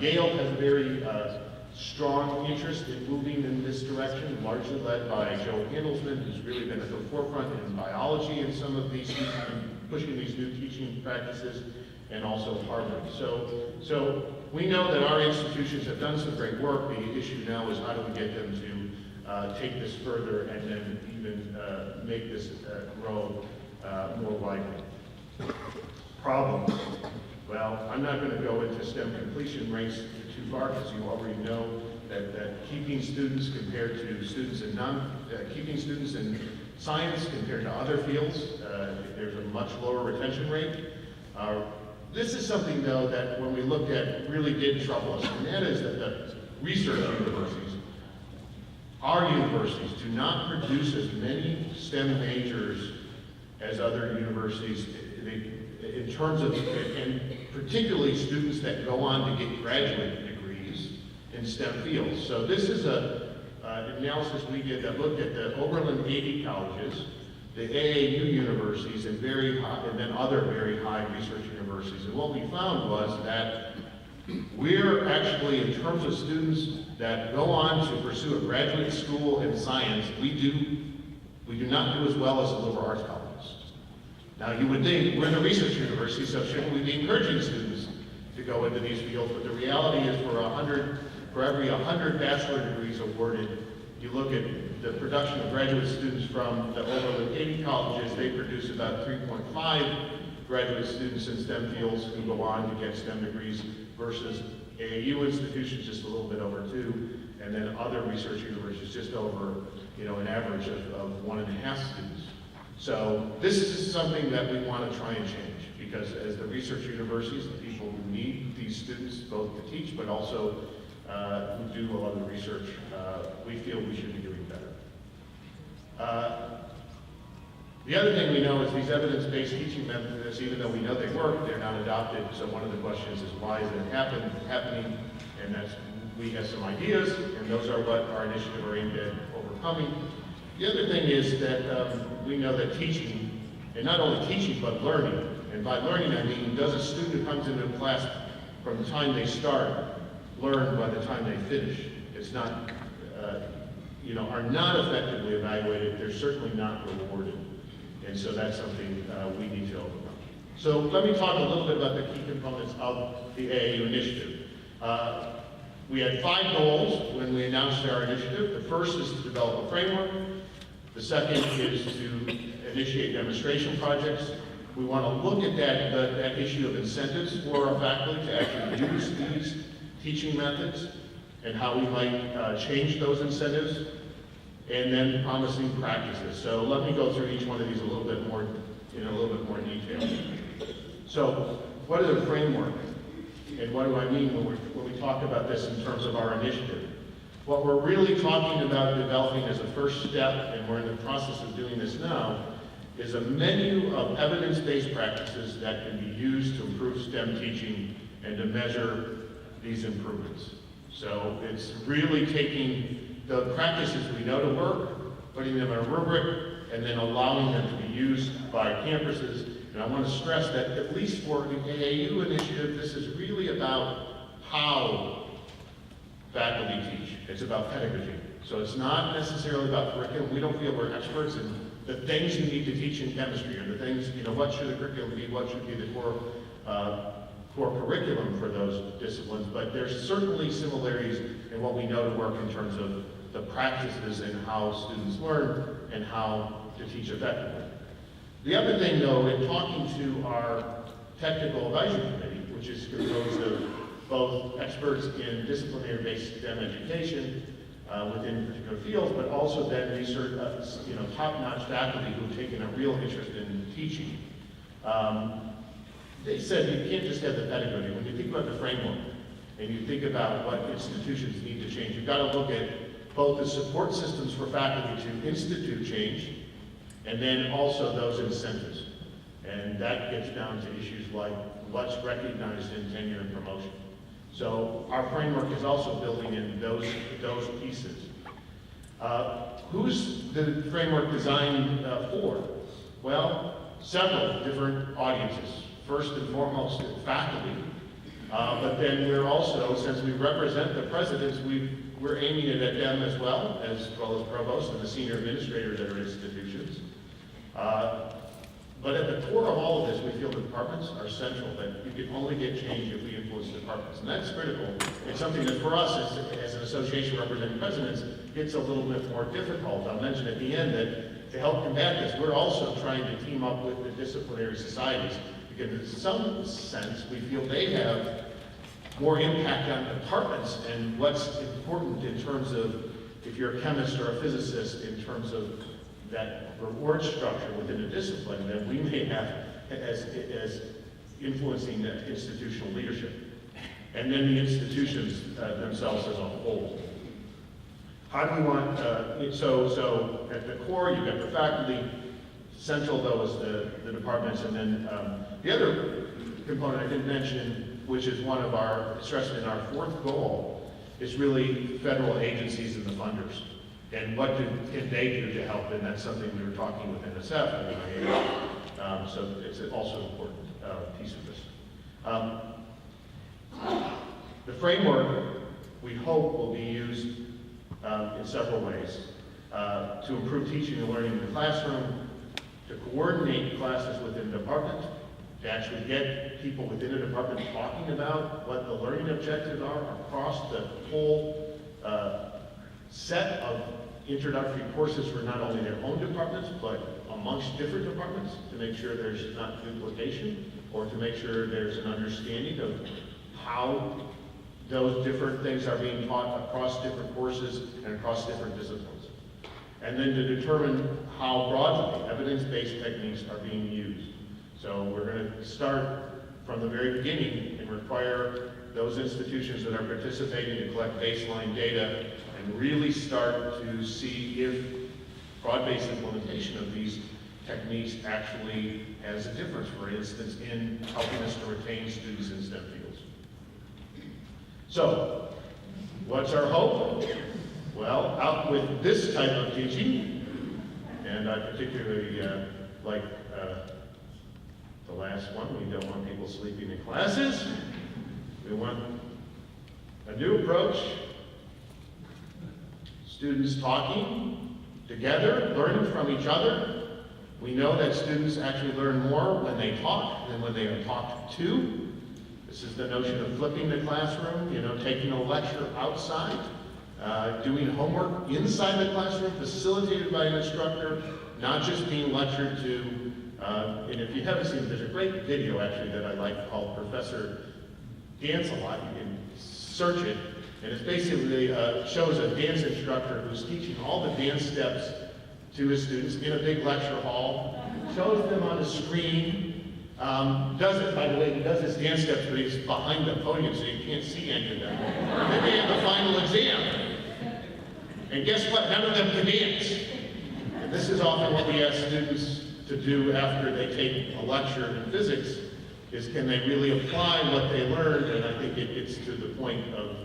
Yale has a very strong interest in moving in this direction, largely led by Joe Handelsman, who's really been at the forefront in biology in some of these, pushing these new teaching practices, and also Harvard. So we know that our institutions have done some great work. The issue now is how do we get them to take this further and then even make this grow more widely. Problems. Well, I'm not going to go into STEM completion rates too far because you already know that keeping students compared to students in keeping students in science compared to other fields, there's a much lower retention rate. This is something, though, that when we looked at really did trouble us, and that is that the research universities, our universities, do not produce as many STEM majors as other universities in terms of, and particularly students that go on to get graduate degrees in STEM fields. So this is an analysis we did that looked at the Oberlin 80 colleges, the AAU universities, and then other very high research universities. And what we found was that we're actually, in terms of students that go on to pursue a graduate school in science, we do not do as well as the liberal arts colleges. Now, you would think we're in a research university, so shouldn't we be encouraging students to go into these fields? But the reality is, for every 100 bachelor degrees awarded, you look at the production of graduate students from the Oberlin 80 colleges, they produce about 3.5 graduate students in STEM fields who go on to get STEM degrees versus AAU institutions just a little bit over 2, and then other research universities just over, an average of 1.5 students. So this is something that we want to try and change, because as the research universities, the people who need these students both to teach but also who do a lot of the research, we feel we should be doing better. The other thing we know is these evidence-based teaching methods, even though we know they work, they're not adopted. So one of the questions is, why is it happening? And we have some ideas, and those are what our initiative are aimed at overcoming. The other thing is that we know that teaching, and not only teaching, but learning. And by learning, I mean, does a student who comes into a class from the time they start learn by the time they finish? It's not, are not effectively evaluated. They're certainly not rewarded. And so that's something we need to overcome. So let me talk a little bit about the key components of the AAU initiative. We had 5 goals when we announced our initiative. The first is to develop a framework. The second is to initiate demonstration projects. We want to look at that issue of incentives for our faculty to actually use these teaching methods and how we might change those incentives, and then promising practices. So let me go through each one of these a little bit more in a little bit more detail. So what is a framework? And what do I mean when we talk about this in terms of our initiative? What we're really talking about developing as a first step, and we're in the process of doing this now, is a menu of evidence-based practices that can be used to improve STEM teaching and to measure these improvements. So it's really taking the practices we know to work, putting them in a rubric, and then allowing them to be used by campuses. And I want to stress that, at least for the AAU initiative, this is really about how faculty teach. It's about pedagogy. So it's not necessarily about curriculum. We don't feel we're experts in the things you need to teach in chemistry, or the things, what should the curriculum be, what should be the core curriculum for those disciplines, but there's certainly similarities in what we know to work in terms of the practices and how students learn and how to teach effectively. The other thing, though, in talking to our technical advisory committee, which is composed of both experts in disciplinary-based STEM education within particular fields, but also then research, top-notch faculty who've taken a real interest in teaching. They said you can't just have the pedagogy. When you think about the framework and you think about what institutions need to change, you've got to look at both the support systems for faculty to institute change, and then also those incentives. And that gets down to issues like what's recognized in tenure and promotion. So our framework is also building in those pieces. Who's the framework designed for? Well, several different audiences. First and foremost, faculty But then we're also, since we represent the presidents, we're aiming it at them as well as provosts and the senior administrators at our institutions. But at the core of all of this, we feel the departments are central, that you can only get change if we influence departments. And that's critical. It's something that for us, as an association representing presidents, gets a little bit more difficult. I'll mention at the end that to help combat this, we're also trying to team up with the disciplinary societies, because in some sense, we feel they have more impact on departments and what's important in terms of, if you're a chemist or a physicist, in terms of that reward structure within a discipline that we may have as influencing that institutional leadership. And then the institutions themselves as a whole. How do we want, so at the core, you've got the faculty, central though is the departments, and then the other component I didn't mention, which is one of our, stressed in our fourth goal, is really federal agencies and the funders. And what can they do to help? And that's something we were talking with NSF. So it's also an important piece of this. The framework, we hope, will be used in several ways to improve teaching and learning in the classroom, to coordinate classes within the department, to actually get people within a department talking about what the learning objectives are across the whole set of introductory courses for not only their own departments, but amongst different departments, to make sure there's not duplication, or to make sure there's an understanding of how those different things are being taught across different courses and across different disciplines. And then to determine how broadly evidence-based techniques are being used. So we're going to start from the very beginning and require those institutions that are participating to collect baseline data and really start to see if broad-based implementation of these techniques actually has a difference, for instance, in helping us to retain students in STEM fields. So, what's our hope? Well, out with this type of teaching, and I particularly like the last one. We don't want people sleeping in classes. We want a new approach, students talking together, learning from each other. We know that students actually learn more when they talk than when they are talked to. This is the notion of flipping the classroom, taking a lecture outside, doing homework inside the classroom, facilitated by an instructor, not just being lectured to. And if you haven't seen it, there's a great video actually that I like called Professor Dance a Lot. You can search it, and it basically shows a dance instructor who's teaching all the dance steps to his students in a big lecture hall, shows them on the screen, does it, by the way, he does his dance steps, but he's behind the podium so you can't see any of them. Then they have the final exam. And guess what? None of them can dance. And this is often what we ask students to do after they take a lecture in physics, is can they really apply what they learned? And I think it gets to the point of,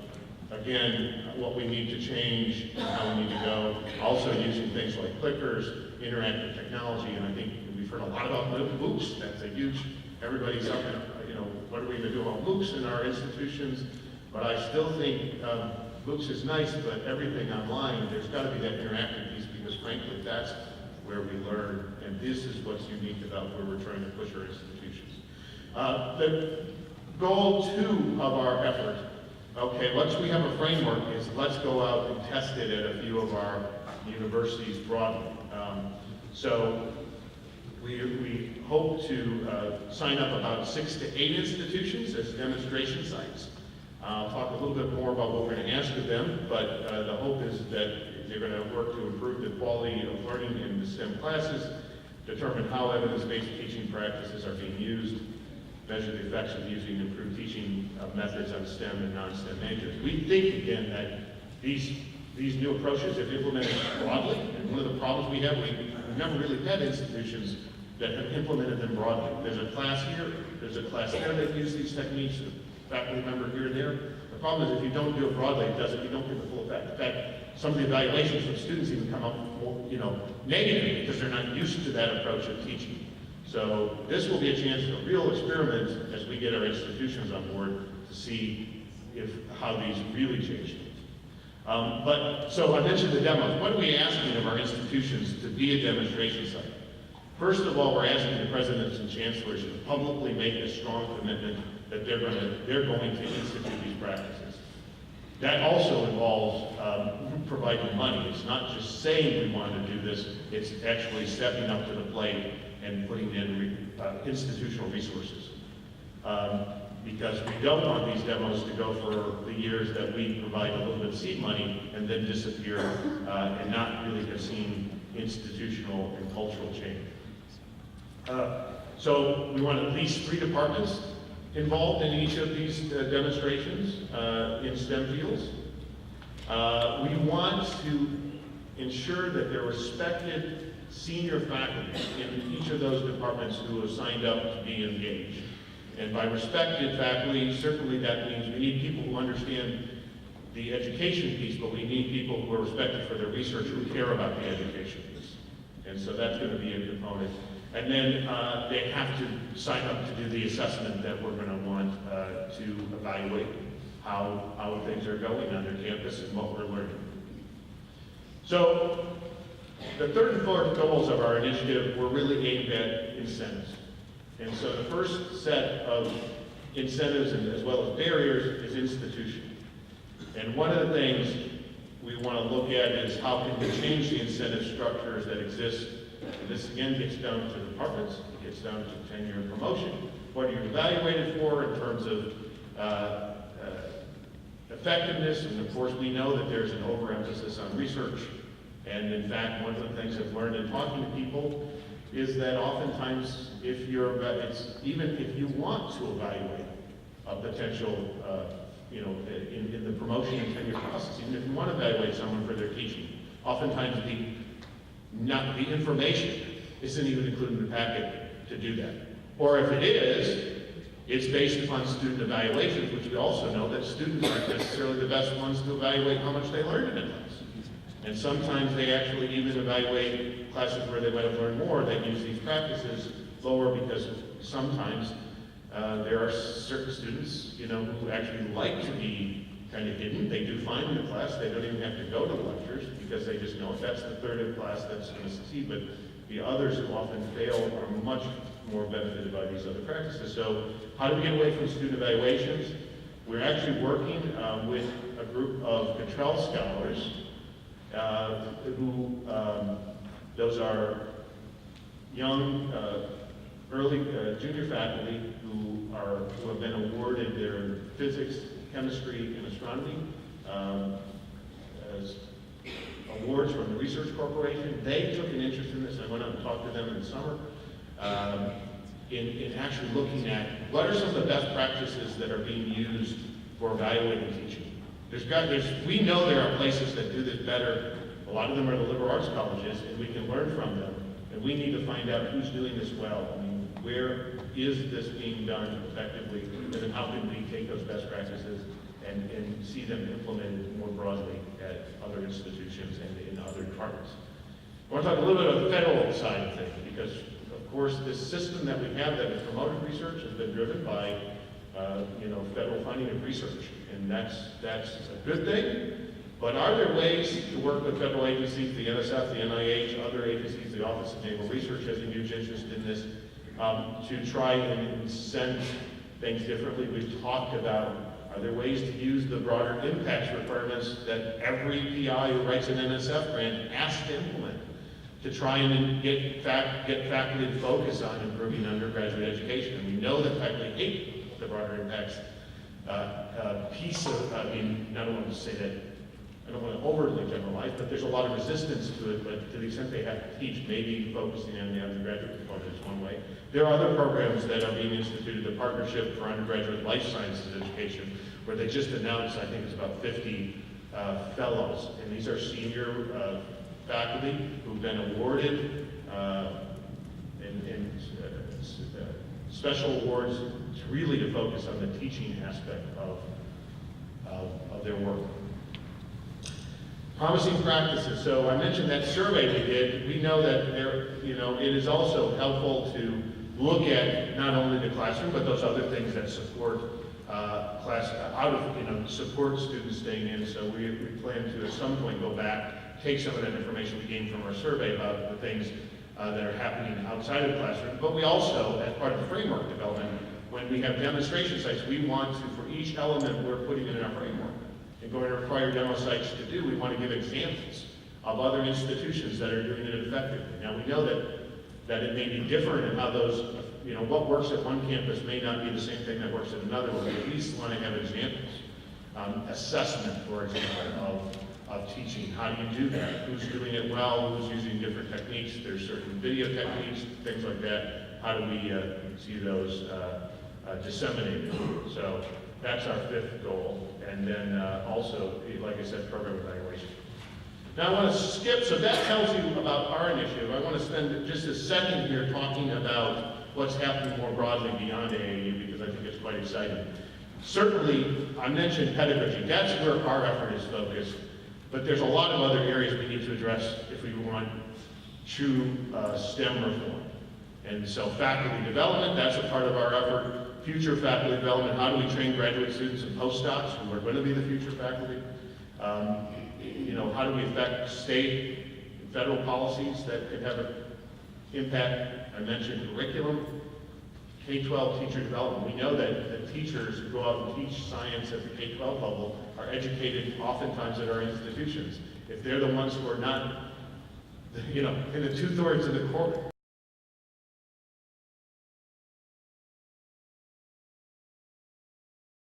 again, what we need to change, how we need to go. Also using things like clickers, interactive technology, and I think we've heard a lot about MOOCs. That's a huge, everybody's up in, what are we gonna do about MOOCs in our institutions? But I still think MOOCs is nice, but everything online, there's gotta be that interactive piece, because frankly, that's where we learn, and this is what's unique about where we're trying to push our institutions. The goal 2 of our effort, okay, once we have a framework, is let's go out and test it at a few of our universities broadly. So we hope to sign up about 6 to 8 institutions as demonstration sites. I'll talk a little bit more about what we're going to ask of them, but the hope is that they're going to work to improve the quality of learning in the STEM classes, determine how evidence-based teaching practices are being used, measure the effects of using improved teaching methods on STEM and non-STEM majors. We think, again, that these new approaches, if implemented broadly, and one of the problems we have, we've never really had institutions that have implemented them broadly. There's a class here, there's a class there that use these techniques, a faculty member here and there. The problem is if you don't do it broadly, you don't get the full effect. In fact, some of the evaluations from students even come up more, negative because they're not used to that approach of teaching. So this will be a chance, a real experiment as we get our institutions on board to see how these really change things. So I mentioned the demos. What are we asking of our institutions to be a demonstration site? First of all, we're asking the presidents and chancellors to publicly make a strong commitment that they're going to institute these practices. That also involves providing money. It's not just saying we want to do this, it's actually stepping up to the plate and putting in institutional resources. Because we don't want these demos to go for the years that we provide a little bit of seed money and then disappear and not really have seen institutional and cultural change. So we want at least 3 departments involved in each of these demonstrations in STEM fields. We want to ensure that they're respected senior faculty in each of those departments who have signed up to be engaged. And by respected faculty, certainly that means we need people who understand the education piece, but we need people who are respected for their research, who care about the education piece. And so that's going to be a component. And then they have to sign up to do the assessment that we're going to want to evaluate how things are going on their campus and what we're learning. So the third and fourth goals of our initiative were really aimed at incentives. And so the first set of incentives and as well as barriers is institution. And one of the things we want to look at is how can we change the incentive structures that exist. And this again gets down to departments, it gets down to tenure and promotion. What are you evaluated for in terms of effectiveness? And of course we know that there's an overemphasis on research. And in fact, one of the things I've learned in talking to people is that oftentimes even if you want to evaluate a potential, in the promotion and tenure process, even if you want to evaluate someone for their teaching, oftentimes the information isn't even included in the packet to do that. Or if it is, it's based upon student evaluations, which we also know that students aren't necessarily the best ones to evaluate how much they learned in a class. And sometimes they actually even evaluate classes where they might have learned more. They use these practices lower because sometimes there are certain students, who actually like to be kind of hidden. They do fine in the class. They don't even have to go to lectures because they just know if that's the third of class that's going to succeed. But the others who often fail are much more benefited by these other practices. So how do we get away from student evaluations? We're actually working with a group of Cottrell scholars those are young, early junior faculty who have been awarded their physics, chemistry, and astronomy as awards from the Research Corporation. They took an interest in this. I went out and talked to them in the summer in actually looking at what are some of the best practices that are being used for evaluating teaching. We know there are places that do this better. A lot of them are the liberal arts colleges, and we can learn from them. And we need to find out who's doing this well. I mean, where is this being done effectively? And then how can we take those best practices and see them implemented more broadly at other institutions and in other departments? I want to talk a little bit about the federal side of things, because, of course, this system that we have that has promoted research has been driven by federal funding of research. And that's a good thing. But are there ways to work with federal agencies, the NSF, the NIH, other agencies, the Office of Naval Research has a huge interest in this, to try and incent things differently? We've talked about, are there ways to use the broader impacts requirements that every PI who writes an NSF grant has to implement to try and get faculty to focus on improving undergraduate education? And we know that faculty hate the broader impacts piece of, I don't want to say that, I don't want to overly generalize, but there's a lot of resistance to it, but to the extent they have to teach, maybe focusing on the undergraduate component is one way. There are other programs that are being instituted, the Partnership for Undergraduate Life Sciences Education, where they just announced, I think it's about 50 fellows, and these are senior faculty who've been awarded special awards really to focus on the teaching aspect of their work. Promising practices. So I mentioned that survey we did. We know that it is also helpful to look at not only the classroom, but those other things that support support students staying in. So we plan to at some point go back, take some of that information we gained from our survey about the things that are happening outside of the classroom. But we also, as part of the framework development, when we have demonstration sites, we want to, for each element we're putting in our framework and going to require demo sites to do, we want to give examples of other institutions that are doing it effectively. Now we know that it may be different in how those, what works at one campus may not be the same thing that works at another, but we at least want to have examples. Assessment, for example, of teaching. How do you do that? Who's doing it well? Who's using different techniques? There's certain video techniques, things like that. How do we see those disseminated? So that's our fifth goal. And then also, like I said, program evaluation. Now I want to skip, so that tells you about our initiative. I want to spend just a second here talking about what's happening more broadly beyond AAU, because I think it's quite exciting. Certainly, I mentioned pedagogy. That's where our effort is focused. But there's a lot of other areas we need to address if we want true STEM reform. And so faculty development, that's a part of our effort. Future faculty development, how do we train graduate students and postdocs who are going to be the future faculty? How do we affect state and federal policies that can have an impact? I mentioned curriculum, K-12 teacher development. We know that the teachers who go out and teach science at the K-12 level are educated oftentimes at our institutions. If they're the ones who are not, in the 2/3 of the